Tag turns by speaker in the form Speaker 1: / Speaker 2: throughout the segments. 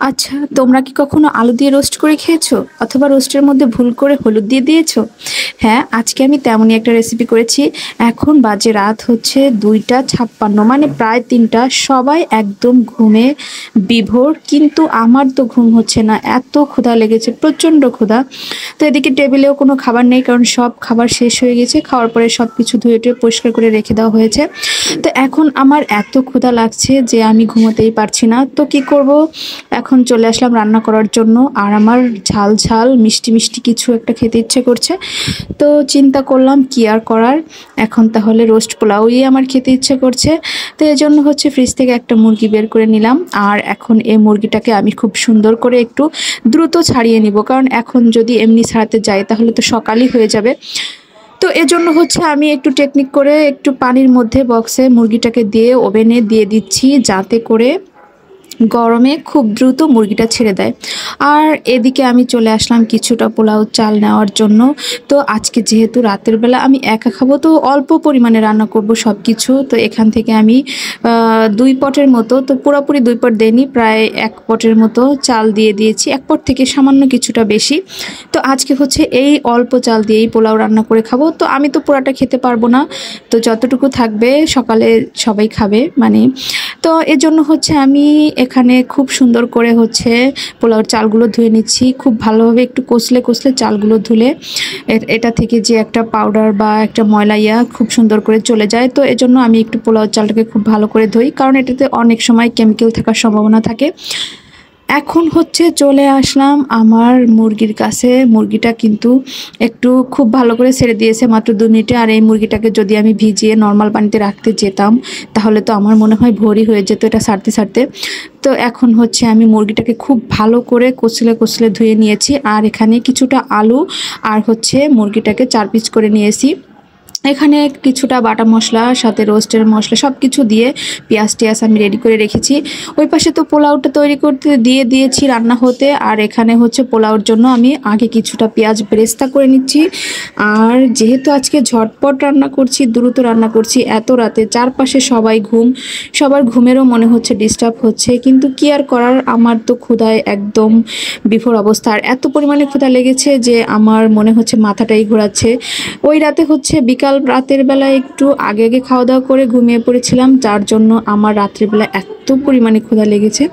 Speaker 1: আচ্ছা, তোমরা কি কখনো আলু দিয়ে রোস্ট করে খেয়েছো? অথবা রোস্টের মধ্যে ভুল করে হলুদ দিয়ে দিয়েছো? হ্যাঁ, আজকে আমি তেমনই একটা রেসিপি করেছি। এখন বাজে রাত হচ্ছে ২টা ৫৬, মানে প্রায় ৩টা। সবাই একদম ঘুমে বিভোর, কিন্তু আমার তো ঘুম হচ্ছে না, এত ক্ষুধা লেগেছে, প্রচণ্ড ক্ষুধা। তো এদিকে টেবিলেও কোনো খাবার নেই, কারণ সব খাবার শেষ হয়ে গেছে। খাওয়ার পরে সব কিছু ধুয়ে টুয়ে পরিষ্কার করে রেখে দেওয়া হয়েছে। তো এখন আমার এত ক্ষুধা লাগছে যে আমি ঘুমোতেই পারছি না। তো কি করব, এখন চলে আসলাম রান্না করার জন্য। আর আমার ঝাল ঝাল মিষ্টি মিষ্টি কিছু একটা খেতে ইচ্ছে করছে। তো চিন্তা করলাম কি আর করার, এখন তাহলে রোস্ট পোলাওই আমার খেতে ইচ্ছে করছে। তো এই জন্য হচ্ছে ফ্রিজ থেকে একটা মুরগি বের করে নিলাম। আর এখন এই মুরগিটাকে আমি খুব সুন্দর করে একটু দ্রুত ছাড়িয়ে নিব, কারণ এখন যদি এমনি ছাড়াতে যাই তাহলে তো সকালই হয়ে যাবে। তো এজন্য হচ্ছে আমি একটু টেকনিক করে একটু পানির মধ্যে বক্সে মুরগিটাকে দিয়ে ওভেনে দিয়ে দিচ্ছি, যাতে করে গরমে খুব দ্রুত মুরগিটা ছেড়ে দেয়। আর এদিকে আমি চলে আসলাম কিছুটা পোলাও চাল নেওয়ার জন্য। তো আজকে যেহেতু রাতের বেলা আমি একা খাবো, তো অল্প পরিমাণে রান্না করব সব কিছু। তো এখান থেকে আমি ২ পটের মতো, তো পুরোপুরি ২ পট দেইনি, প্রায় ১ পটের মতো চাল দিয়ে দিয়েছি। ১ পট থেকে সামান্য কিছুটা বেশি। তো আজকে হচ্ছে এই অল্প চাল দিয়েই পোলাও রান্না করে খাবো। তো আমি তো পুরাটা খেতে পারবো না, তো যতটুকু থাকবে সকালে সবাই খাবে মানে। তো এজন্য হচ্ছে আমি এখানে খুব সুন্দর করে হচ্ছে পোলাওর চালগুলো ধুয়ে নিচ্ছি, খুব ভালোভাবে একটু কষলে কষলে চালগুলো ধুলে এটা থেকে যে একটা পাউডার বা একটা ময়লা খুব সুন্দর করে চলে যায়। তো এজন্য আমি একটু পোলাওর চালটাকে খুব ভালো করে ধুই, কারণ এটাতে অনেক সময় কেমিক্যাল থাকার সম্ভাবনা থাকে। এখন হচ্ছে চলে আসলাম আমার মুরগির কাছে। মুরগিটা কিন্তু একটু খুব ভালো করে ছেড়ে দিয়েছে মাত্র ২ মিনিটে। আর এই মুরগিটাকে যদি আমি ভিজিয়ে নর্মাল পানিতে রাখতে যেতাম তাহলে তো আমার মনে হয় ভোরই হয়ে যেত এটা ছাড়তে ছাড়তে। তো এখন হচ্ছে আমি মুরগিটাকে খুব ভালো করে কচলে কচলে ধুয়ে নিয়েছি। আর এখানে কিছুটা আলু আর হচ্ছে মুরগিটাকে ৪ পিস করে নিয়েছি। এখানে কিছুটা বাটা মশলা, সাথে রোস্টের মশলা সব কিছু দিয়ে পেঁয়াজ টিয়াজ আমি রেডি করে রেখেছি। ওই পাশে তো পোলাওটা তৈরি করতে দিয়ে দিয়েছি রান্না হতে। আর এখানে হচ্ছে পোলাওর জন্য আমি আগে কিছুটা পেঁয়াজ বেরেস্তা করে নিচ্ছি। আর যেহেতু আজকে ঝটপট রান্না করছি, দ্রুত রান্না করছি, এত রাতে চারপাশে সবাই ঘুম, সবার ঘুমেরও মনে হচ্ছে ডিস্টার্ব হচ্ছে, কিন্তু কি আর করার, আমার তো ক্ষুধায় একদম বিফোর অবস্থা। আর এত পরিমাণে ক্ষুধা লেগেছে যে আমার মনে হচ্ছে মাথাটাই ঘোরাচ্ছে। ওই রাতে হচ্ছে রাতের বেলা একটু আগে আগে খাওয়া দাওয়া করে ঘুমিয়ে পড়েছিলাম, যার জন্য আমার রাত্রিবেলা এত পরিমাণে ক্ষুধা লেগেছে।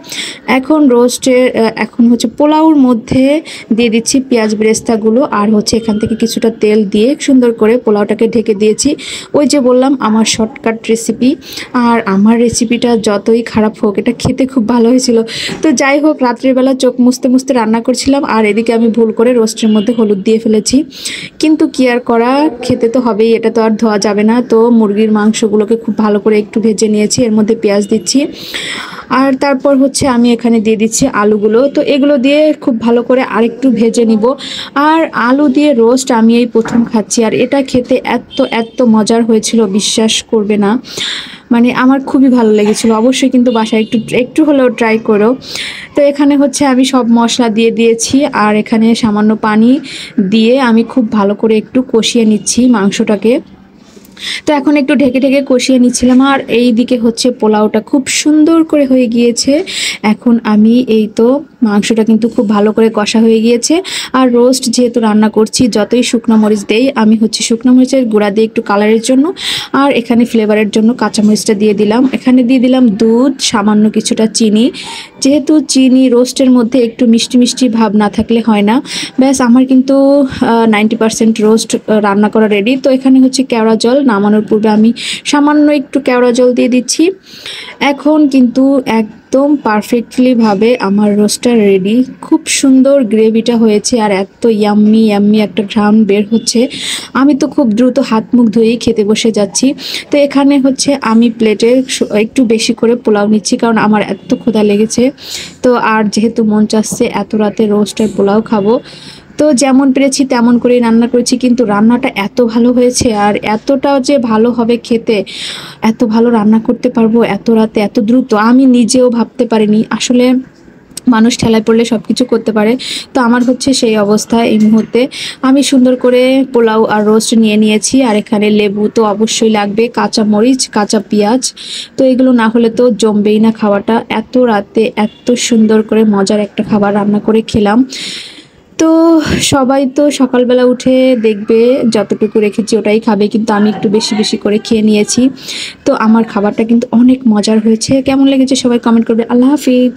Speaker 1: এখন হচ্ছে পোলাওর মধ্যে দিয়ে দিচ্ছি পেঁয়াজ বেরেস্তাগুলো, আর হচ্ছে এখান থেকে কিছুটা তেল দিয়ে সুন্দর করে পোলাওটাকে ঢেকে দিয়েছি। ওই যে বললাম আমার শর্টকাট রেসিপি, আর আমার রেসিপিটা যতই খারাপ হোক এটা খেতে খুব ভালো হয়েছিল। তো যাই হোক, রাত্রিবেলা চোখ মুছতে মুছতে রান্না করছিলাম, আর এদিকে আমি ভুল করে রোস্টের মধ্যে হলুদ দিয়ে ফেলেছি। কিন্তু কি আর করা, খেতে তো হবেই, এটা তো আর ধোয়া যাবে না। তো মুরগির মাংসগুলোকে খুব ভালো করে একটু ভেজে নিয়েছি, এর মধ্যে পেঁয়াজ দিচ্ছি। আর তারপর হচ্ছে আমি এখানে দিয়ে দিচ্ছি আলুগুলো। তো এগুলো দিয়ে খুব ভালো করে আরেকটু ভেজে নিব। আর আলু দিয়ে রোস্ট আমি এই প্রথম খাচ্ছি, আর এটা খেতে এত এত মজার হয়েছিল বিশ্বাস করবে না, মানে আমার খুবই ভালো লেগেছিল। অবশ্যই কিন্তু বাসায় একটু একটু হলেও ট্রাই করো। তো এখানে হচ্ছে আমি সব মশলা দিয়ে দিয়েছি, আর এখানে সামান্য পানি দিয়ে আমি খুব ভালো করে একটু কষিয়ে নিচ্ছি মাংসটাকে। তো এখন একটু ঢেকে ঢেকে কষিয়ে নিচ্ছিলাম। আর এই দিকে হচ্ছে পোলাওটা খুব সুন্দর করে হয়ে গিয়েছে। এখন আমি এই তো মাংসটা কিন্তু খুব ভালো করে কষা হয়ে গিয়েছে। আর রোস্ট যেহেতু রান্না করছি, যতই শুকনো মরিচ দেই আমি হচ্ছে শুকনো মরিচের গুঁড়া দিই একটু কালারের জন্য, আর এখানে ফ্লেভারের জন্য কাঁচামরিচটা দিয়ে দিলাম। এখানে দিয়ে দিলাম দুধ, সামান্য কিছুটা চিনি। যেহেতু চিনি রোস্টের মধ্যে একটু মিষ্টি মিষ্টি ভাব না থাকলে হয় না। ব্যাস আমার কিন্তু 90% রোস্ট রান্না করা রেডি। তো এখানে হচ্ছে কেওড়া জল, নামানোর পূর্বে আমি সামান্য একটু কেওড়া জল দিয়ে দিচ্ছি। এখন কিন্তু একদম পারফেক্টলি ভাবে আমার রোস্টটা রেডি। খুব সুন্দর গ্রেভিটা হয়েছে, আর এত ইয়াম্মি ইয়াম্মি একটা ঘ্রাণ বের হচ্ছে। আমি তো খুব দ্রুত হাত মুখ ধুয়েই খেতে বসে যাচ্ছি। তো এখানে হচ্ছে আমি প্লেটে একটু বেশি করে পোলাও নিচ্ছি, কারণ আমার এত ক্ষুধা লেগেছে। তো আর যেহেতু মন চাচ্ছে এত রাতে রোস্ট আর পোলাও খাবো, তো যেমন পেরেছি তেমন করেই রান্না করেছি। কিন্তু রান্নাটা এত ভালো হয়েছে, আর এতটাও যে ভালো হবে খেতে, এত ভালো রান্না করতে পারবো এত রাতে এত দ্রুত, আমি নিজেও ভাবতে পারিনি। আসলে মানুষ ঠেলায় পড়লে সব কিছু করতে পারে। তো আমার হচ্ছে সেই অবস্থা এই মুহূর্তে। আমি সুন্দর করে পোলাও আর রোস্ট নিয়ে নিয়েছি, আর এখানে লেবু তো অবশ্যই লাগবে, কাঁচা মরিচ, কাঁচা পেঁয়াজ। তো এগুলো না হলে তো জমবেই না খাওয়াটা। এত রাতে এত সুন্দর করে মজার একটা খাবার রান্না করে খেলাম। তো সবাই তো সকালবেলা উঠে দেখবে যতটুকু রেখেছি ওটাই খাবে, কিন্তু আমি একটু বেশি বেশি করে খেয়ে নিয়েছি। তো আমার খাবারটা কিন্তু অনেক মজার হয়েছে। কেমন লেগেছে সবাই কমেন্ট করবে। আল্লাহ হাফিজ।